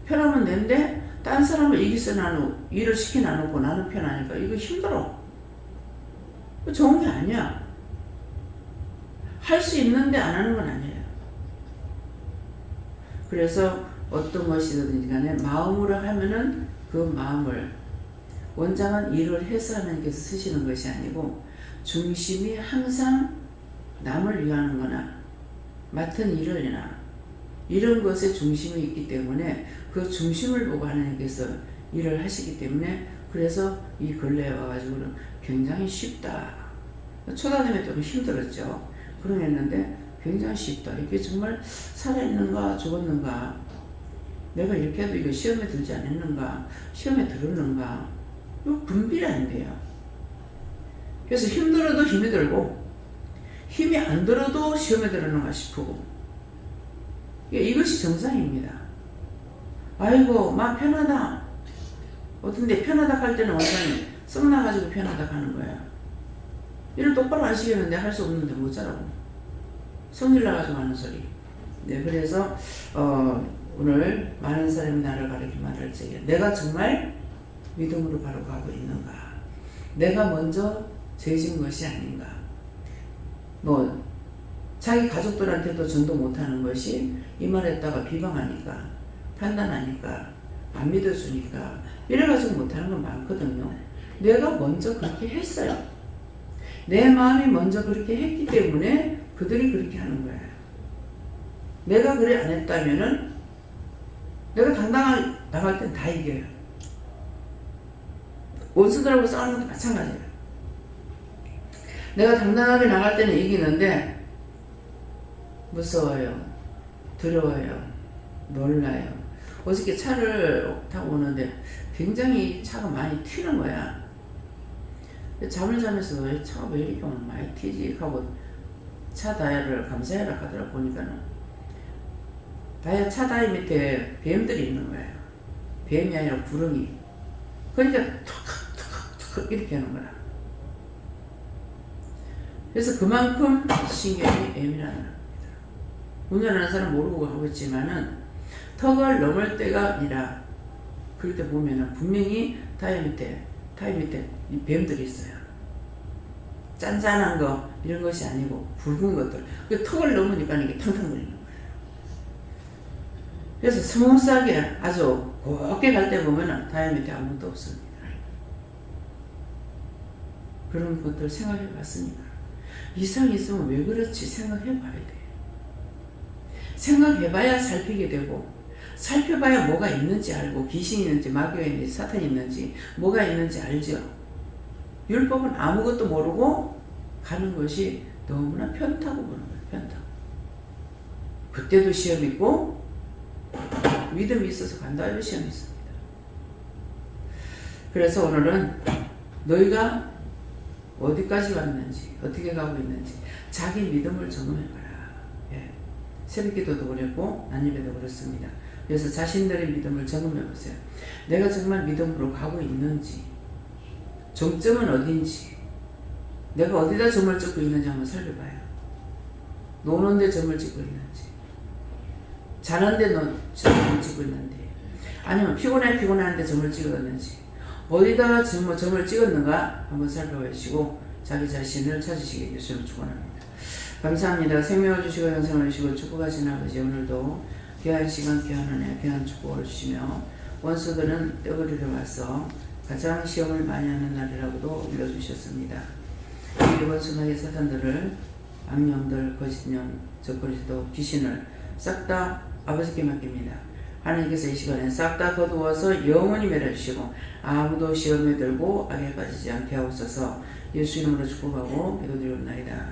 편하면 되는데 딴 사람을 일을 시켜놔놓고 나는 편하니까 이거 힘들어. 좋은 게 아니야. 할 수 있는데 안 하는 건 아니에요. 그래서 어떤 것이든지 간에 마음으로 하면은 그 마음을 원장은 일을 해서 하나님께서 쓰시는 것이 아니고 중심이 항상 남을 위하는 거나 맡은 일을이나 이런 것에 중심이 있기 때문에 그 중심을 보고 하나님께서 일을 하시기 때문에 그래서 이 근래에 와가지고는 굉장히 쉽다. 초단임에 좀 힘들었죠. 그러했는데 굉장히 쉽다. 이게 정말 살아있는가 죽었는가, 내가 이렇게 해도 이거 시험에 들지 않았는가, 시험에 들었는가, 이거 분별이 안 돼요. 그래서 힘들어도 힘이 들고 힘이 안 들어도 시험에 들었는가 싶고, 이것이 정상입니다. 아이고 막 편하다. 어떤데 편하다 할 때는 완전히 썩나가지고 편하다 하는 거야. 일을 똑바로 안 시켰는데 할 수 없는데 못 자라고 성질 나가지고 하는 소리. 네, 그래서 오늘 많은 사람이 나를 가르쳐 말할 적에 내가 정말 믿음으로 바로 가고 있는가, 내가 먼저 죄진 것이 아닌가, 뭐 자기 가족들한테도 전도 못하는 것이 이 말했다가 비방하니까 판단하니까 안 믿어주니까 이래가지고 못하는 건 많거든요. 내가 먼저 그렇게 했어요. 내 마음이 먼저 그렇게 했기 때문에 그들이 그렇게 하는 거예요. 내가 그래 안 했다면은 내가 당당하게 나갈 땐 다 이겨요. 원수들하고 싸우는 것도 마찬가지예요. 내가 당당하게 나갈 때는 이기는데 무서워요. 두려워요. 놀라요. 어저께 차를 타고 오는데 굉장히 차가 많이 튀는 거야. 잠을 자면서 차가 왜 이렇게 오늘 많이 튀지 하고 차 다이아를 감사해라 하더라. 보니까는 차 다이 밑에 뱀들이 있는 거예요. 뱀이 아니라 구렁이. 그러니까 툭툭툭 이렇게 하는 거라. 그래서 그만큼 신경이 예민하다는 겁니다. 운전하는 사람 모르고 하고 있지만은 턱을 넘을 때가 아니라 그럴 때 보면은 분명히 타이 밑에 이 뱀들이 있어요. 짠짠한 거 이런 것이 아니고 붉은 것들. 그 턱을 넘으니까 이게 탕탕거리는 거예요. 그래서 스무스하게 아주 곱게 갈 때 보면은 타이 밑에 아무것도 없습니다. 그런 것들 생각해 봤으니까 이상이 있으면 왜 그렇지 생각해 봐야 돼. 생각해 봐야 살피게 되고, 살펴봐야 뭐가 있는지 알고, 귀신이 있는지 마귀가 있는지 사탄이 있는지 뭐가 있는지 알죠. 율법은 아무것도 모르고 가는 것이 너무나 편타고 보는 거예요. 편타고. 그때도 시험 있고 믿음이 있어서 간다 해도 시험이 있습니다. 그래서 오늘은 너희가 어디까지 왔는지 어떻게 가고 있는지 자기 믿음을 점검해봐라. 예. 새벽기도도 그랬고 난예배도 그렇습니다. 그래서 자신들의 믿음을 점검해보세요. 내가 정말 믿음으로 가고 있는지, 정점은 어딘지, 내가 어디다 점을 찍고 있는지 한번 살펴봐요. 노는데 점을 찍고 있는지, 자는데 점을 찍고 있는지, 아니면 피곤한데 점을 찍었는지, 어디다가 점을 찍었는가 한번 살펴보시고 자기 자신을 찾으시기 위해서 축원합니다. 감사합니다. 생명을 주시고 영생을 주시고 축복하신 아버지, 오늘도 귀한 시간, 귀한 은혜, 귀한 축복을 주시며 원수들은 떼거리러 와서 가장 시험을 많이 하는 날이라고도 일러주셨습니다. 이 원수마의 사탄들을, 악령들, 거짓령, 적그리스도, 귀신을 싹 다 아버지께 맡깁니다. 하나님께서 이 시간에 싹 다 거두어서 영원히 멸하시고 아무도 시험에 들고 악에 빠지지 않게 하옵소서. 예수 이름으로 축복하고 기도드리옵나이다.